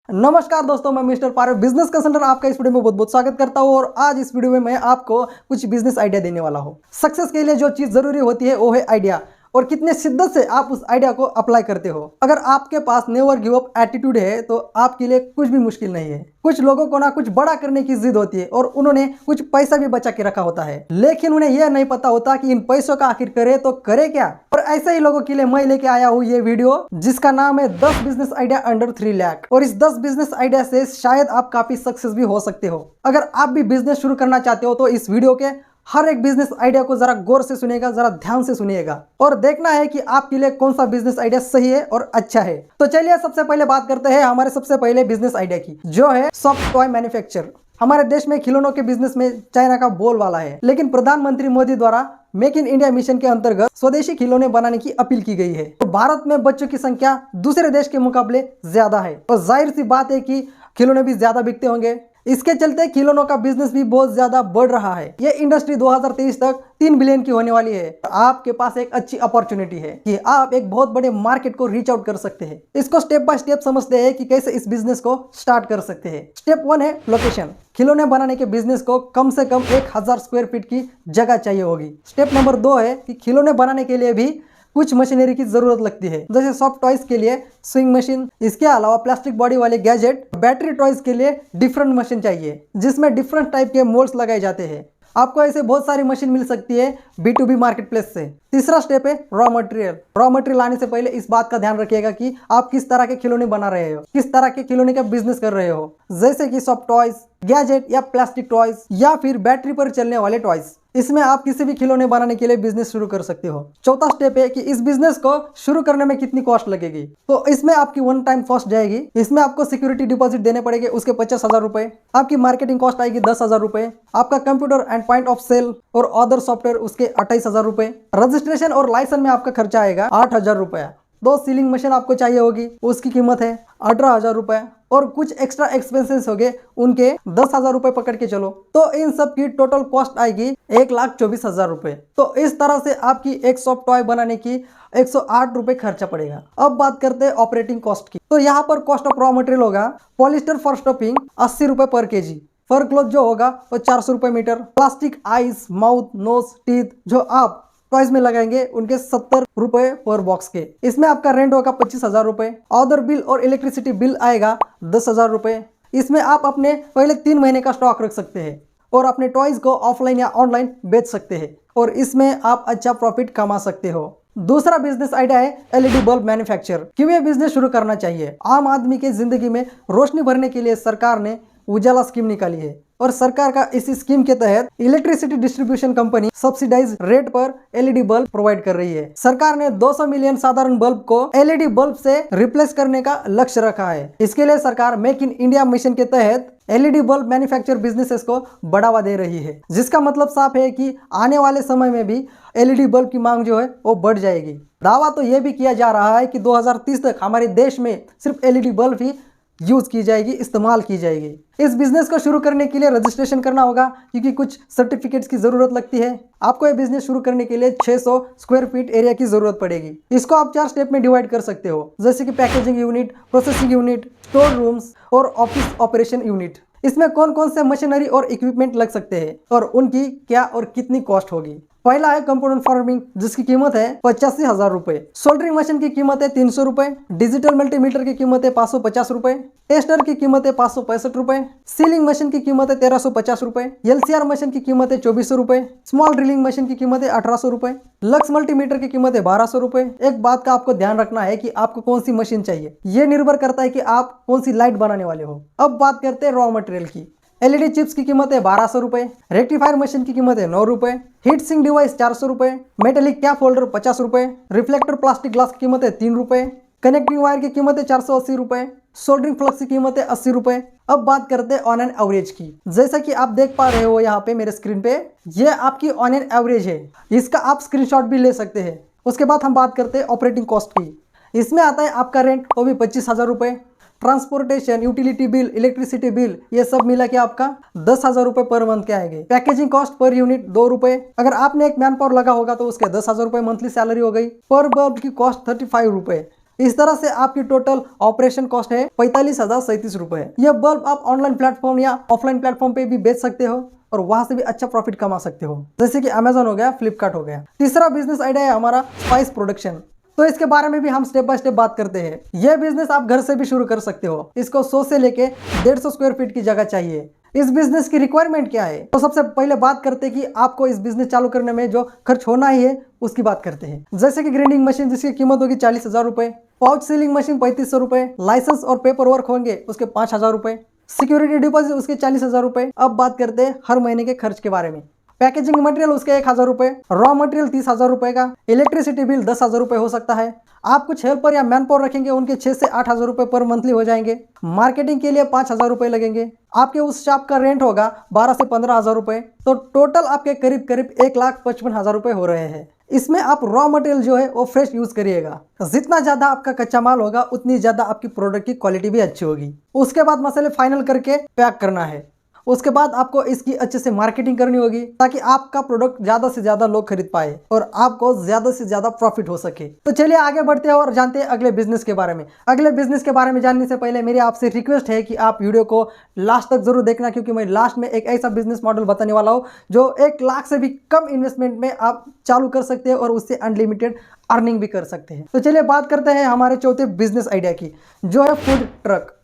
नमस्कार दोस्तों, मैं मिस्टर पारव बिजनेस कंसल्टेंट आपका इस वीडियो में बहुत बहुत स्वागत करता हूं। और आज इस वीडियो में मैं आपको कुछ बिजनेस आइडिया देने वाला हूं। सक्सेस के लिए जो चीज जरूरी होती है वो है आइडिया, और कितने शिद्दत से आप उस आइडिया को अप्लाई करते हो। अगर आपके पास नेवर गिव अप एटीट्यूड है तो आपके लिए कुछ भी मुश्किल नहीं है। कुछ लोगों को ना कुछ बड़ा करने की जिद होती है और उन्होंने कुछ पैसा भी बचा के रखा होता है, लेकिन उन्हें यह नहीं पता होता कि इन पैसों का आखिर करे तो करे क्या। और ऐसे ही लोगों के लिए मैं लेके आया हूँ ये वीडियो, जिसका नाम है 10 बिजनेस आइडिया अंडर 3 लाख। और इस 10 बिजनेस आइडिया से शायद आप काफी सक्सेस भी हो सकते हो। अगर आप भी बिजनेस शुरू करना चाहते हो तो इस वीडियो के हर एक बिजनेस आइडिया को जरा गौर से सुनिएगा, जरा ध्यान से सुनिएगा और देखना है कि आपके लिए कौन सा बिजनेस आइडिया सही है और अच्छा है। तो चलिए सबसे पहले बात करते हैं हमारे सबसे पहले बिजनेस आइडिया की, जो है सॉफ्ट टॉय मैन्युफैक्चर। हमारे देश में खिलौनों के बिजनेस में चाइना का बोलबाला है, लेकिन प्रधानमंत्री मोदी द्वारा मेक इन इंडिया मिशन के अंतर्गत स्वदेशी खिलौने बनाने की अपील की गई है। तो भारत में बच्चों की संख्या दूसरे देश के मुकाबले ज्यादा है, तो जाहिर सी बात है कि खिलौने भी ज्यादा बिकते होंगे। इसके चलते खिलौनों का बिजनेस भी बहुत ज्यादा बढ़ रहा है। ये इंडस्ट्री 2023 तक 3 बिलियन की होने वाली है। आपके पास एक अच्छी अपॉर्चुनिटी है कि आप एक बहुत बड़े मार्केट को रीच आउट कर सकते हैं। इसको स्टेप बाय स्टेप समझते हैं कि कैसे इस बिजनेस को स्टार्ट कर सकते हैं। स्टेप 1 है लोकेशन। खिलौने बनाने के बिजनेस को कम से कम 1000 स्क्वायर फीट की जगह चाहिए होगी। स्टेप नंबर 2 है कि खिलौने बनाने के लिए भी कुछ मशीनरी की जरूरत लगती है, जैसे सॉफ्ट टॉयज के लिए स्विंग मशीन। इसके अलावा प्लास्टिक बॉडी वाले गैजेट, बैटरी टॉयज के लिए डिफरेंट मशीन चाहिए, जिसमें डिफरेंट टाइप के मोल्ड्स लगाए जाते हैं। आपको ऐसे बहुत सारी मशीन मिल सकती है B2B मार्केट प्लेस से। तीसरा स्टेप है रॉ मटेरियल। रॉ मटेरियल लाने से पहले इस बात का ध्यान रखिएगा कि आप किस तरह के खिलौने बना रहे हो, किस तरह के खिलौने का बिजनेस कर रहे हो, जैसे कि सॉफ्ट टॉयज, गैजेट या प्लास्टिक टॉयज या फिर बैटरी पर चलने वाले टॉयज। इसमें आप किसी भी खिलौने बनाने के लिए बिजनेस शुरू कर सकते हो। चौथा स्टेप है कि इस बिजनेस को शुरू करने में कितनी कॉस्ट लगेगी। तो इसमें आपकी वन टाइम कॉस्ट जाएगी। इसमें आपको सिक्योरिटी डिपॉजिट देने पड़ेंगे, उसके 50,000 रुपए। आपकी मार्केटिंग कॉस्ट आएगी 10,000 रुपए। आपका computer and point of sale और अदर सॉफ्टवेयर उसके 28,000 रुपए। रजिस्ट्रेशन और लाइसेंस में आपका खर्चा आएगा 8,000 रुपया। 2 सीलिंग मशीन आपको चाहिए होगी, उसकी कीमत है 18,000 रुपए। और कुछ एक्स्ट्रा एक्सपेंसेस हो गए, उनके 10,000 रुपए पकड़ के चलो, तो इन सब की टोटल कॉस्ट आएगी 1,24,000 रुपए। तो इस तरह से आपकी एक सॉफ्ट टॉय बनाने की 108 रुपए खर्चा पड़ेगा। अब बात करते हैं ऑपरेटिंग कॉस्ट की। तो यहाँ पर कॉस्ट ऑफ रॉ मटेरियल होगा पॉलिस्टर फॉर स्टफिंग 80 रुपए पर केजी। फर क्लॉथ जो होगा वो 400 रुपए metre. Plastic eyes, mouth, nose, teeth जो आप टॉयज में लगाएंगे उनके 70 रुपए पर बॉक्स के। इसमें आपका रेंट होगा 25,000 रुपए। अदर बिल और इलेक्ट्रिसिटी बिल आएगा 10,000 रुपए। इसमें आप अपने पहले 3 महीने का स्टॉक रख सकते हैं और अपने टॉयज को ऑफलाइन या ऑनलाइन बेच सकते हैं, और इसमें आप अच्छा प्रॉफिट कमा सकते हो। दूसरा बिजनेस आइडिया है LED बल्ब मैन्युफैक्चर। क्यों ये बिजनेस शुरू करना चाहिए? आम आदमी के जिंदगी में रोशनी भरने के लिए सरकार ने उजाला स्कीम निकाली है, और सरकार का इस स्कीम के तहत electricity distribution company subsidise rate पर LED बल्ब प्रोवाइड कर रही है। सरकार ने 200 मिलियन साधारण बल्ब को LED बल्ब से रिप्लेस करने का लक्ष्य रखा है। इसके लिए सरकार मेक इन इंडिया मिशन के तहत LED बल्ब मैन्युफैक्चर बिजनेसेस को बढ़ावा दे रही है, जिसका मतलब साफ है कि आने वाले समय में भी LED बल्ब की मांग जो है वो बढ़ जाएगी। दावा तो यह भी किया जा रहा है कि 2030 तक हमारे देश में सिर्फ LED बल्ब ही यूज की जाएगी, इस्तेमाल की जाएगी। इस बिजनेस को शुरू करने के लिए रजिस्ट्रेशन करना होगा, क्योंकि कुछ सर्टिफिकेट्स की जरूरत लगती है। आपको ये बिजनेस शुरू करने के लिए 600 स्क्वायर फीट एरिया की जरूरत पड़ेगी। इसको आप 4 स्टेप में डिवाइड कर सकते हो, जैसे कि packaging unit, processing unit, store rooms और ऑफिस ऑपरेशन यूनिट। इसमें कौन कौन से मशीनरी और इक्विपमेंट लग सकते हैं और उनकी क्या और कितनी कॉस्ट होगी। पहला है कंपोनेंट फॉर्मिंग, जिसकी कीमत है 85,000 रुपए। सोल्डरिंग मशीन की कीमत है 300 रुपए। डिजिटल मल्टीमीटर की कीमत है 550 रुपए। टेस्टर की कीमत है 565 रुपए। सीलिंग मशीन की कीमत है 1350 रुपए। LCR मशीन की कीमत है 2400 रुपए। स्मॉल ड्रिलिंग मशीन की कीमत है 1800 रुपए। लक्स मल्टीमीटर की कीमत है 1200 रुपए। एक बात का आपको ध्यान रखना है कि आपको कौन सी मशीन चाहिए, ये निर्भर करता है कि आप कौन सी लाइट बनाने वाले हो। अब बात करते हैं रॉ मटेरियल की। LED चिप्स की कीमत है 1200 रुपए। रेक्टिफायर मशीन की कीमत है 9 रुपए। हीट सिंक डिवाइस 400 रुपए। मेटेलिक कैप होल्डर 50 रुपए। रिफ्लेक्टर प्लास्टिक ग्लास की कीमत है 3 रुपए। कनेक्टिंग वायर की कीमत है 480 रुपए। सोल्डरिंग फ्लक्स की कीमत है 80 रुपए। अब बात करते हैं ऑन एन एवरेज की। जैसा कि आप देख पा रहे हो यहाँ पे मेरे स्क्रीन पे, ये आपकी ऑन एन एवरेज है। इसका आप स्क्रीनशॉट भी ले सकते हैं। उसके बाद हम बात करते हैं ऑपरेटिंग कॉस्ट की। इसमें आता है आपका रेंट, वो भी 25,000 रुपए। Transportation, utility bill, electricity bill, ये सब मिला के आपका 10,000 रुपए पर मंथ के आएंगे। पैकेजिंग कॉस्ट पर यूनिट 2 रुपए। अगर आपने एक मैन पावर लगा होगा तो उसके 10,000 रुपए मंथली सैलरी हो गई। पर बल्ब की कॉस्ट 35 रुपए। इस तरह से आपकी टोटल ऑपरेशन कॉस्ट है 45,037 रुपए। यह बल्ब आप ऑनलाइन प्लेटफॉर्म या ऑफलाइन प्लेटफॉर्म पे भी बेच सकते हो और वहां से भी अच्छा प्रॉफिट कमा सकते हो, जैसे कि अमेजोन हो गया, फ्लिपकार्ट हो गया। तीसरा बिजनेस आइडिया है हमारा स्पाइस प्रोडक्शन। तो इसके बारे में भी हम स्टेप बाय स्टेप बात करते हैं। यह बिजनेस आप घर से भी शुरू कर सकते हो। इसको 100 से लेके 150 स्क्वायर फीट की जगह चाहिए। इस बिजनेस की रिक्वायरमेंट क्या है, तो सबसे पहले बात करते हैं कि आपको इस बिजनेस चालू करने में जो खर्च होना ही है उसकी बात करते हैं। जैसे कि ग्राइंडिंग मशीन जिसकी कीमत होगी 40,000 रुपए, पाउच सीलिंग मशीन 3500 रुपए, लाइसेंस और पेपर वर्क होंगे उसके 5,000 रुपए, सिक्योरिटी डिपॉजिट उसके 40,000 रुपए। अब बात करते हैं हर महीने के खर्च के बारे में। पैकेजिंग मटेरियल उसके 1,000 रुपए, रॉ मटेरियल 30,000 रुपए का, इलेक्ट्रिसिटी बिल 10,000 रुपए हो सकता है। आप कुछ हेल्पर या मैन पावर रखेंगे, उनके 6 से 8,000 रुपए पर मंथली हो जाएंगे। मार्केटिंग के लिए 5,000 रुपए लगेंगे। आपके उस शॉप का रेंट होगा 12 से 15,000 रुपए। तो टोटल आपके करीब करीब 1,55,000 रुपए हो रहे हैं। इसमें आप रॉ मटेरियल जो है वो फ्रेश यूज करिएगा। जितना ज्यादा आपका कच्चा माल होगा उतनी ज्यादा आपकी प्रोडक्ट की क्वालिटी भी अच्छी होगी। उसके बाद मसाले फाइनल करके पैक करना है। उसके बाद आपको इसकी अच्छे से मार्केटिंग करनी होगी ताकि आपका प्रोडक्ट ज्यादा से ज्यादा लोग खरीद पाए और आपको ज्यादा से ज्यादा प्रॉफिट हो सके। तो चलिए आगे बढ़ते हैं और जानते हैं अगले बिजनेस के बारे में। अगले बिजनेस के बारे में जानने से पहले मेरी आपसे रिक्वेस्ट है कि आप वीडियो को लास्ट तक जरूर देखना, क्योंकि मैं लास्ट में एक ऐसा बिजनेस मॉडल बताने वाला हूँ जो 1 लाख से भी कम इन्वेस्टमेंट में आप चालू कर सकते हैं और उससे अनलिमिटेड अर्निंग भी कर सकते हैं। तो चलिए बात करते हैं हमारे चौथे बिजनेस आइडिया की, जो है फूड ट्रक।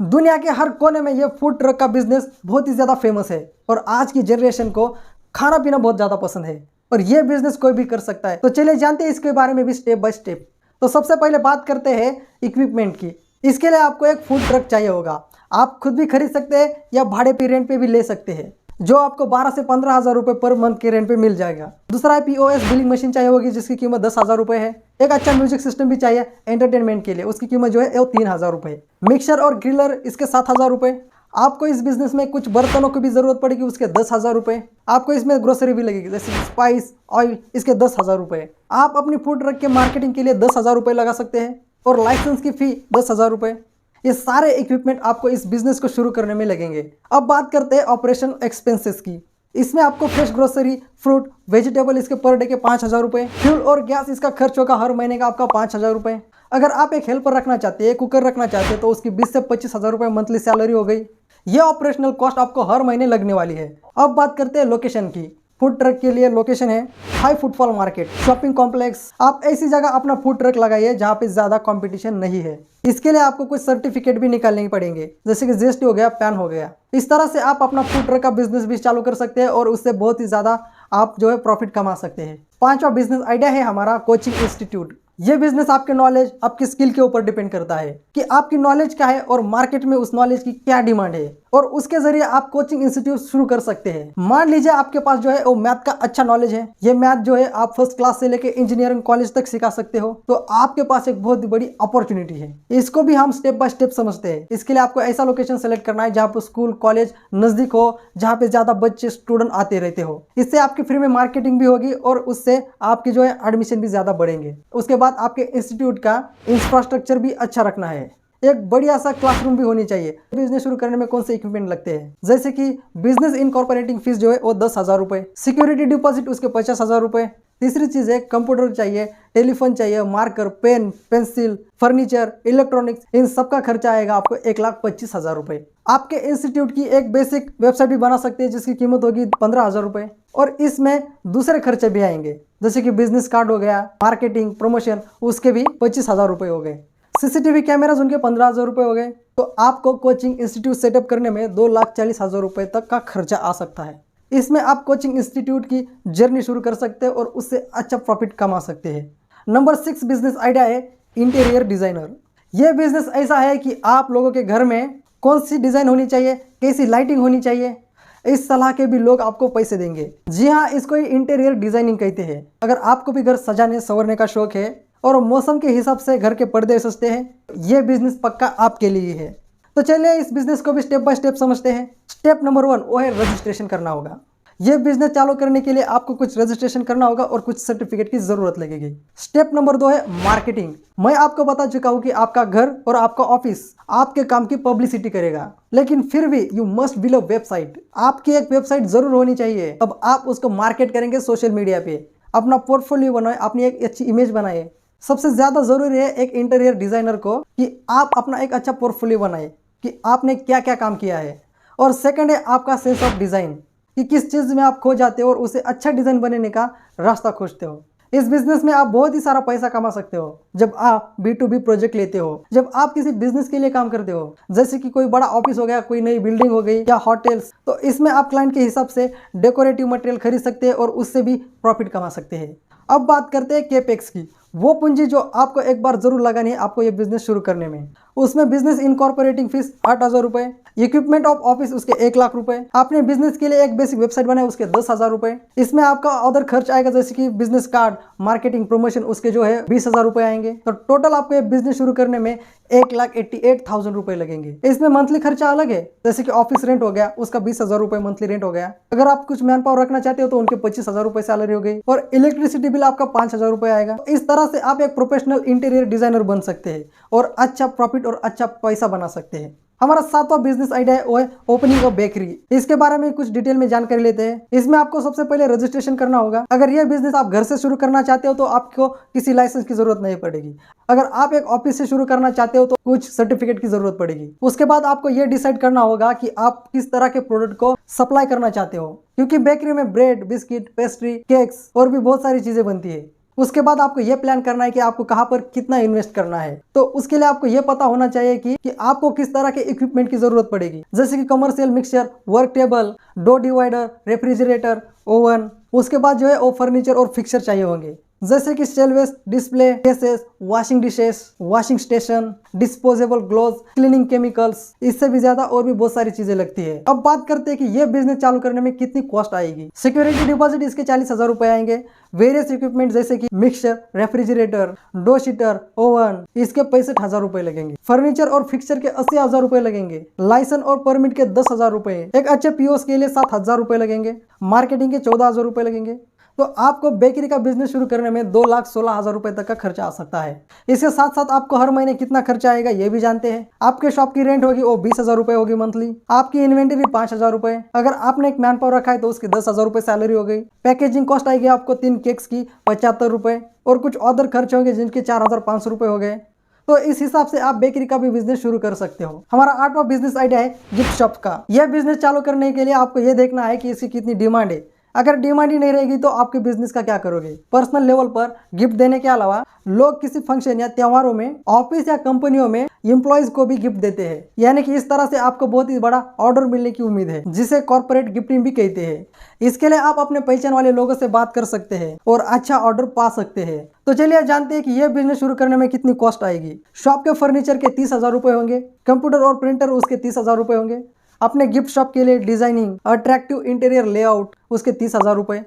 दुनिया के हर कोने में ये फूड ट्रक का बिजनेस बहुत ही ज़्यादा फेमस है और आज की जनरेशन को खाना पीना बहुत ज़्यादा पसंद है और ये बिजनेस कोई भी कर सकता है। तो चलिए जानते हैं इसके बारे में भी स्टेप बाय स्टेप। तो सबसे पहले बात करते हैं इक्विपमेंट की। इसके लिए आपको एक फूड ट्रक चाहिए होगा। आप खुद भी खरीद सकते हैं या भाड़े पे रेंट पे भी ले सकते हैं, जो आपको 12 से 15,000 रुपए पर मंथ के रेंट पे मिल जाएगा। दूसरा है POS बिलिंग मशीन चाहिए होगी जिसकी कीमत 10,000 रुपए है। एक अच्छा म्यूजिक सिस्टम भी चाहिए एंटरटेनमेंट के लिए, उसकी कीमत जो है वो 3,000 रुपए। मिक्सर और ग्रिलर इसके 7,000 रुपए। आपको इस बिजनेस में कुछ बर्तनों की भी जरूरत पड़ेगी, उसके 10,000 रुपए। आपको इसमें ग्रोसरी भी लगेगी जैसे स्पाइस, ऑयल, इसके 10,000 रुपए। आप अपनी फूड ट्रक के मार्केटिंग के लिए 10,000 रुपए लगा सकते हैं और लाइसेंस की फी 10,000 रुपए। ये सारे इक्विपमेंट आपको इस बिजनेस को शुरू करने में लगेंगे। अब बात करते हैं ऑपरेशन एक्सपेंसेस की। इसमें आपको फ्रेश ग्रोसरी, फ्रूट, वेजिटेबल इसके पर डे के 5,000 रुपए, फ्यूल और गैस इसका खर्च होगा हर महीने का आपका 5,000 रुपए। अगर आप एक हेल्पर रखना चाहते हैं, कुकर रखना चाहते हैं, तो उसकी 20 से 25,000 रुपए मंथली सैलरी हो गई। ये ऑपरेशनल कॉस्ट आपको हर महीने लगने वाली है। अब बात करते हैं लोकेशन की। फूड ट्रक के लिए लोकेशन है high footfall market, shopping complex. आप ऐसी जगह अपना फूड ट्रक लगाइए जहाँ पे ज़्यादा कंपटीशन नहीं है। इसके लिए आपको कुछ सर्टिफिकेट भी निकालने पड़ेंगे, जैसे कि GST हो गया, पैन हो गया। इस तरह से आप अपना फूड ट्रक का बिजनेस भी चालू कर सकते हैं और उससे बहुत ही ज़्यादा आप जो है प्रॉफिट कमा सकते हैं। पांचवा बिजनेस आइडिया है हमारा कोचिंग इंस्टीट्यूट। ये बिजनेस आपके नॉलेज, आपकी स्किल के ऊपर डिपेंड करता है कि आपकी नॉलेज क्या है और मार्केट में उस नॉलेज की क्या डिमांड है, और उसके जरिए आप कोचिंग इंस्टीट्यूट शुरू कर सकते हैं। मान लीजिए आपके पास जो है वो मैथ का अच्छा नॉलेज है, ये मैथ जो है आप फर्स्ट क्लास से लेके इंजीनियरिंग कॉलेज तक सिखा सकते हो, तो आपके पास एक बहुत बड़ी अपॉर्चुनिटी है। इसको भी हम स्टेप बाय स्टेप समझते हैं। इसके लिए आपको ऐसा लोकेशन सेलेक्ट करना है जहाँ पर स्कूल कॉलेज नजदीक हो, जहाँ पे ज्यादा बच्चे स्टूडेंट आते रहते हो। इससे आपकी फ्री में मार्केटिंग भी होगी और उससे आपके जो है एडमिशन भी ज्यादा बढ़ेंगे। उसके बाद आपके इंस्टीट्यूट का इंफ्रास्ट्रक्चर भी अच्छा रखना है। एक बढ़िया सा क्लासरूम भी होनी चाहिए। बिजनेस शुरू करने में कौन से इक्विपमेंट लगते हैं, जैसे कि बिजनेस इनकॉर्पोरेटिंग फीस जो है वो 10,000 रुपए, सिक्योरिटी डिपॉजिट उसके 50,000 रुपए। तीसरी चीज है कंप्यूटर चाहिए, टेलीफोन चाहिए, marker, pen, pencil, furniture, electronics, इन सब का खर्चा आएगा आपको 1,25,000 रुपए। आपके इंस्टीट्यूट की एक बेसिक वेबसाइट भी बना सकते हैं जिसकी कीमत होगी 15,000 रुपए, और इसमें दूसरे खर्चे भी आएंगे जैसे कि बिजनेस कार्ड हो गया, मार्केटिंग, प्रमोशन, उसके भी 25,000 रुपए हो गए। CCTV कैमराज उनके 15,000 रुपए हो गए। तो आपको कोचिंग इंस्टीट्यूट सेटअप करने में 2,40,000 रुपए तक का खर्चा आ सकता है। इसमें आप कोचिंग इंस्टीट्यूट की जर्नी शुरू कर सकते हैं और उससे अच्छा प्रॉफिट कमा सकते हैं। नंबर 6 बिजनेस आइडिया है इंटीरियर डिजाइनर। यह बिजनेस ऐसा है कि आप लोगों के घर में कौन सी डिजाइन होनी चाहिए, कैसी लाइटिंग होनी चाहिए, इस सलाह के भी लोग आपको पैसे देंगे। जी हाँ, इसको इंटीरियर डिजाइनिंग कहते हैं। अगर आपको भी घर सजाने संवरने का शौक है और मौसम के हिसाब से घर के पर्दे सजते हैं, ये बिजनेस पक्का आपके लिए है। तो चलिए इस बिजनेस को भी स्टेप बाय स्टेप समझते हैं। स्टेप नंबर 1 वो है रजिस्ट्रेशन करना होगा। ये बिजनेस चालू करने के लिए आपको कुछ रजिस्ट्रेशन करना होगा और कुछ सर्टिफिकेट की जरूरत लगेगी। स्टेप नंबर 2 है मार्केटिंग। मैं आपको बता चुका हूँ कि आपका घर और आपका ऑफिस आपके काम की पब्लिसिटी करेगा, लेकिन फिर भी you must build a website. आपकी एक वेबसाइट जरूर होनी चाहिए। अब आप उसको मार्केट करेंगे सोशल मीडिया पे, अपना पोर्टफोलियो बनाए, अपनी एक अच्छी इमेज बनाए, सबसे ज़्यादा ज़रूरी है एक इंटीरियर डिज़ाइनर को कि आप अपना एक अच्छा पोर्टफोलियो बनाए कि आपने क्या क्या काम किया है। और सेकंड है आपका सेंस ऑफ डिज़ाइन कि किस चीज़ में आप खो जाते हो और उसे अच्छा डिज़ाइन बनाने का रास्ता खोजते हो। इस बिजनेस में आप बहुत ही सारा पैसा कमा सकते हो जब आप B2B प्रोजेक्ट लेते हो, जब आप किसी बिजनेस के लिए काम करते हो, जैसे कि कोई बड़ा ऑफिस हो गया, कोई नई बिल्डिंग हो गई या होटल्स। तो इसमें आप क्लाइंट के हिसाब से डेकोरेटिव मटेरियल खरीद सकते हैं और उससे भी प्रॉफिट कमा सकते हैं। अब बात करते हैं केपेक्स की, वो पूंजी जो आपको एक बार जरूर लगानी है आपको ये बिजनेस शुरू करने में। उसमें बिजनेस इनकॉर्पोरेटिंग फीस 8,000 रुपए, इक्विपमेंट ऑफ ऑफिस उसके 1 लाख रुपए, आपने बिजनेस के लिए एक बेसिक वेबसाइट बनाए उसके 10,000 रुपए। इसमें आपका अदर खर्च आएगा जैसे कि बिजनेस कार्ड, मार्केटिंग, प्रमोशन, उसके जो है 20,000 रुपए आएंगे। तो टोटल आपको ये बिजनेस शुरू करने में 1,88,000 रुपए लगेंगे। इसमें मंथली खर्चा अलग है, जैसे कि ऑफिस रेंट हो गया, उसका 20,000 रुपए मंथली रेंट हो गया। अगर आप कुछ मैन पावर रखना चाहते हो तो उनके 25,000 रुपए सैलरी हो गई और इलेक्ट्रिसिटी बिल आपका 5,000 रुपए आएगा। तो इस तरह से आप एक प्रोफेशनल इंटीरियर डिजाइनर बन सकते हैं और अच्छा प्रॉफिट और अच्छा पैसा बना सकते हैं। हमारा 7वां बिजनेस आइडिया है वो है ओपनिंग अ बेकरी। इसके बारे में कुछ डिटेल में जानकारी लेते हैं। इसमें आपको सबसे पहले रजिस्ट्रेशन करना होगा। अगर यह बिजनेस आप घर से शुरू करना चाहते हो तो आपको किसी लाइसेंस की जरूरत नहीं पड़ेगी। अगर आप एक ऑफिस से शुरू करना चाहते हो तो कुछ सर्टिफिकेट की जरूरत पड़ेगी। उसके बाद आपको यह डिसाइड करना होगा कि आप किस तरह के प्रोडक्ट को सप्लाई करना चाहते हो, क्योंकि बेकरी में ब्रेड, बिस्किट, पेस्ट्री, केक्स और भी बहुत सारी चीजें बनती है। उसके बाद आपको यह प्लान करना है कि आपको कहां पर कितना इन्वेस्ट करना है। तो उसके लिए आपको यह पता होना चाहिए कि आपको किस तरह के इक्विपमेंट की जरूरत पड़ेगी, जैसे कि commercial mixture, work table, dough divider, refrigerator, oven. उसके बाद जो है वो फर्नीचर और फिक्सर चाहिए होंगे, जैसे कि stainless display cases, washing dishes, washing station, disposable gloves, cleaning chemicals. इससे भी ज्यादा और भी बहुत सारी चीजें लगती है। अब बात करते हैं कि ये बिजनेस चालू करने में कितनी कॉस्ट आएगी। सिक्योरिटी डिपॉजिट इसके 40,000 रुपए आएंगे। वेरियस इक्विपमेंट जैसे कि मिक्सचर, रेफ्रिजरेटर, डो शीटर, ओवन, इसके 65,000 रुपए लगेंगे। फर्नीचर और फिक्सचर के 80,000 रुपए लगेंगे। लाइसेंस और परमिट के 10,000 रुपए। एक अच्छे पीओस के लिए 7,000 रुपए लगेंगे। मार्केटिंग के 14,000 रुपए लगेंगे। तो आपको बेकरी का बिजनेस शुरू करने में 2,16,000 रुपए तक का खर्चा आ सकता है। इसके साथ साथ आपको हर महीने कितना खर्चा आएगा ये भी जानते हैं। आपके शॉप की रेंट होगी वो 20,000 रुपए होगी मंथली। आपकी इन्वेंटरी 5,000 रुपए। अगर आपने एक मैन पावर रखा है तो उसके 10,000 रुपए सैलरी हो गई। पैकेजिंग कॉस्ट आएगी आपको 3 केक्स की 75 रुपए और कुछ अदर खर्च होंगे जिनके 4,500 रुपए हो गए। तो इस हिसाब से आप बेकरी का भी बिजनेस शुरू कर सकते हो। हमारा 8वां बिजनेस आइडिया है गिफ्ट शॉप का। यह बिजनेस चालू करने के लिए आपको यह देखना है कि इसकी कितनी डिमांड है। अगर डिमांड ही नहीं रहेगी तो आपके बिजनेस का क्या करोगे। पर्सनल लेवल पर गिफ्ट देने के अलावा लोग किसी फंक्शन या त्योहारों में ऑफिस या कंपनियों में एम्प्लॉयज को भी गिफ्ट देते हैं, यानी कि इस तरह से आपको बहुत ही बड़ा ऑर्डर मिलने की उम्मीद है, जिसे कॉर्पोरेट गिफ्टिंग भी कहते हैं। इसके लिए आप अपने पहचान वाले लोगों से बात कर सकते हैं और अच्छा ऑर्डर पा सकते हैं। तो चलिए जानते हैं कि यह बिजनेस शुरू करने में कितनी कॉस्ट आएगी। शॉप के फर्नीचर के 30,000 रुपए होंगे। कंप्यूटर और प्रिंटर उसके 30,000 रुपए होंगे। अपने गिफ्ट शॉप के लिए डिजाइनिंग, अट्रैक्टिव इंटीरियर लेआउट उसके 30,000 रुपए।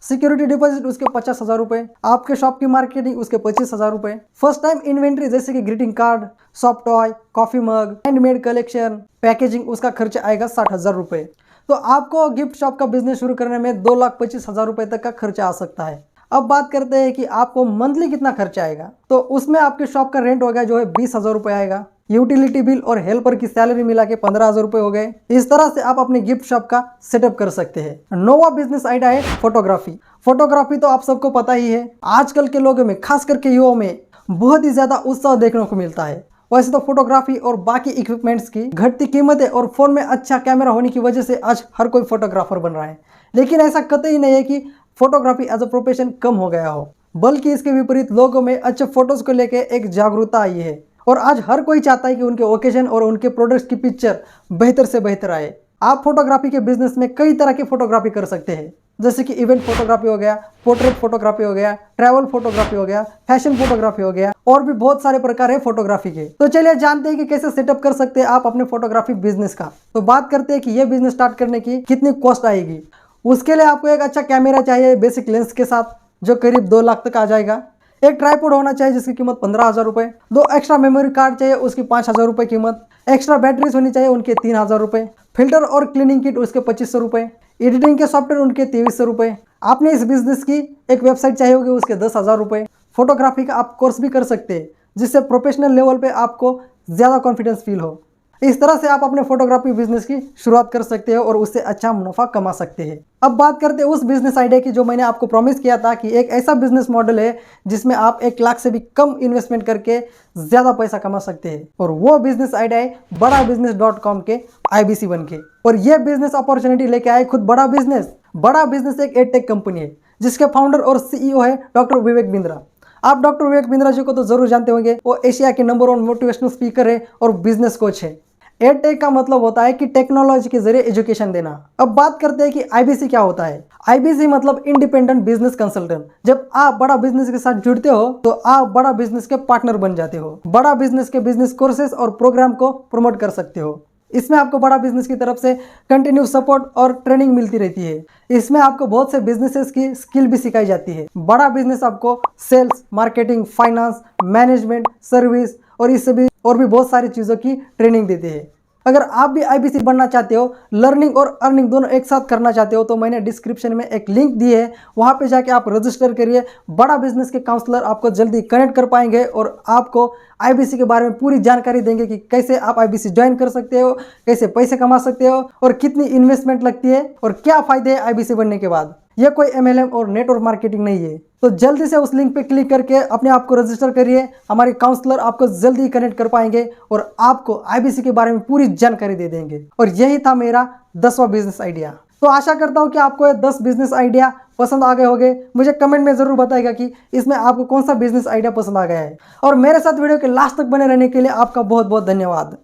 सिक्योरिटी डिपॉजिट उसके 50,000 रुपए। आपके शॉप की मार्केटिंग उसके 25,000 रुपए। फर्स्ट टाइम इन्वेंट्री जैसे कि greeting card, soft toy, coffee mug, handmade collection, packaging, उसका खर्चा आएगा 60,000 रुपए। तो आपको गिफ्ट शॉप का बिजनेस शुरू करने में 2,25,000 रुपए तक का खर्चा आ सकता है। अब बात करते हैं कि आपको मंथली कितना खर्चा आएगा। तो उसमें आपके शॉप का रेंट हो गया जो है 20,000 रुपए आएगा। यूटिलिटी बिल और हेल्पर की सैलरी मिला के 15,000 रुपए हो गए। इस तरह से आप अपने गिफ्ट शॉप का सेटअप कर सकते हैं। 9वां बिजनेस आइडिया है फोटोग्राफी। फोटोग्राफी तो आप सबको पता ही है, आजकल के लोगों में खास करके युवाओं में बहुत ही ज्यादा उत्साह देखने को मिलता है। वैसे तो फोटोग्राफी और बाकी इक्विपमेंट्स की घटती कीमतें और फोन में अच्छा कैमरा होने की वजह से आज हर कोई फोटोग्राफर बन रहा है, लेकिन ऐसा कतई नहीं है कि फोटोग्राफी एज अ प्रोफेशन कम हो गया हो, बल्कि इसके विपरीत लोगों में अच्छे फोटोज को लेकर एक जागरूकता आई है और आज हर कोई चाहता है कि उनके ओकेजन और उनके प्रोडक्ट्स की पिक्चर बेहतर से बेहतर आए। आप फोटोग्राफी के बिजनेस में कई तरह की फोटोग्राफी कर सकते हैं, जैसे कि इवेंट फोटोग्राफी हो गया, पोर्ट्रेट फोटोग्राफी हो गया, ट्रैवल फोटोग्राफी हो गया, फैशन फोटोग्राफी हो गया और भी बहुत सारे प्रकार है फोटोग्राफी के। तो चलिए जानते हैं कि कैसे सेटअप कर सकते हैं आप अपने फोटोग्राफी बिजनेस का। तो बात करते हैं कि यह बिजनेस स्टार्ट करने की कितनी कॉस्ट आएगी। उसके लिए आपको एक अच्छा कैमरा चाहिए बेसिक लेंस के साथ, जो करीब 2 लाख तक आ जाएगा। एक ट्राइपॉड होना चाहिए जिसकी कीमत 15,000 रुपए। 2 एक्स्ट्रा मेमोरी कार्ड चाहिए, उसकी 5,000 रुपए कीमत। एक्स्ट्रा बैटरीज होनी चाहिए, उनके 3,000 रुपए। फिल्टर और क्लीनिंग किट उसके 2,500 रुपए। एडिटिंग के सॉफ्टवेयर उनके 2,300 रुपए। आपने इस बिजनेस की एक वेबसाइट चाहिए होगी, उसके 10,000 रुपए। फोटोग्राफी का आप कोर्स भी कर सकते हैं, जिससे प्रोफेशनल लेवल पे आपको ज़्यादा कॉन्फिडेंस फील हो। इस तरह से आप अपने फोटोग्राफी बिजनेस की शुरुआत कर सकते हो और उससे अच्छा मुनाफा कमा सकते हैं। अब बात करते हैं उस बिजनेस आइडिया की जो मैंने आपको प्रॉमिस किया था कि एक ऐसा बिजनेस मॉडल है जिसमें आप 1 लाख से भी कम इन्वेस्टमेंट करके ज़्यादा पैसा कमा सकते हैं। और वो बिजनेस आइडिया है badabusiness.com के IBC1 के। और ये बिजनेस अपॉर्चुनिटी लेके आए खुद बड़ा बिजनेस एक एडटेक कंपनी है जिसके फाउंडर और CEO है डॉक्टर विवेक बिंद्रा। आप डॉक्टर विवेक बिंद्रा जी को तो जरूर जानते होंगे, वो एशिया के नंबर 1 मोटिवेशनल स्पीकर है और बिजनेस कोच है। एडटेक का मतलब होता है कि टेक्नोलॉजी के जरिए एजुकेशन देना। अब बात करते हैं कि IBC क्या होता है। IBC मतलब इंडिपेंडेंट बिजनेस कंसल्टेंट। जब आप बड़ा बिजनेस के साथ जुड़ते हो तो आप बड़ा बिजनेस के पार्टनर बन जाते हो, बड़ा बिजनेस के बिजनेस कोर्सेज और प्रोग्राम को प्रमोट कर सकते हो। इसमें आपको बड़ा बिजनेस की तरफ से कंटिन्यू सपोर्ट और ट्रेनिंग मिलती रहती है। इसमें आपको बहुत से बिजनेसेस की स्किल भी सिखाई जाती है। बड़ा बिजनेस आपको sales, marketing, finance, management, service और इससे भी और भी बहुत सारी चीज़ों की ट्रेनिंग देते हैं। अगर आप भी IBC बनना चाहते हो, लर्निंग और अर्निंग दोनों एक साथ करना चाहते हो, तो मैंने डिस्क्रिप्शन में एक लिंक दी है, वहाँ पे जाके आप रजिस्टर करिए। बड़ा बिजनेस के काउंसलर आपको जल्दी कनेक्ट कर पाएंगे और आपको IBC के बारे में पूरी जानकारी देंगे कि कैसे आप IBC ज्वाइन कर सकते हो, कैसे पैसे कमा सकते हो और कितनी इन्वेस्टमेंट लगती है और क्या फ़ायदे हैं IBC बनने के बाद। यह कोई MLM और नेटवर्क मार्केटिंग नहीं है। तो जल्दी से उस लिंक पे क्लिक करके अपने आप को रजिस्टर करिए। हमारे काउंसलर आपको जल्दी कनेक्ट कर पाएंगे और आपको IBC के बारे में पूरी जानकारी दे देंगे। और यही था मेरा 10वां बिजनेस आइडिया। तो आशा करता हूँ कि आपको ये 10 बिजनेस आइडिया पसंद आ गए होंगे। मुझे कमेंट में ज़रूर बताइएगा कि इसमें आपको कौन सा बिजनेस आइडिया पसंद आ गया है। और मेरे साथ वीडियो के लास्ट तक बने रहने के लिए आपका बहुत बहुत धन्यवाद।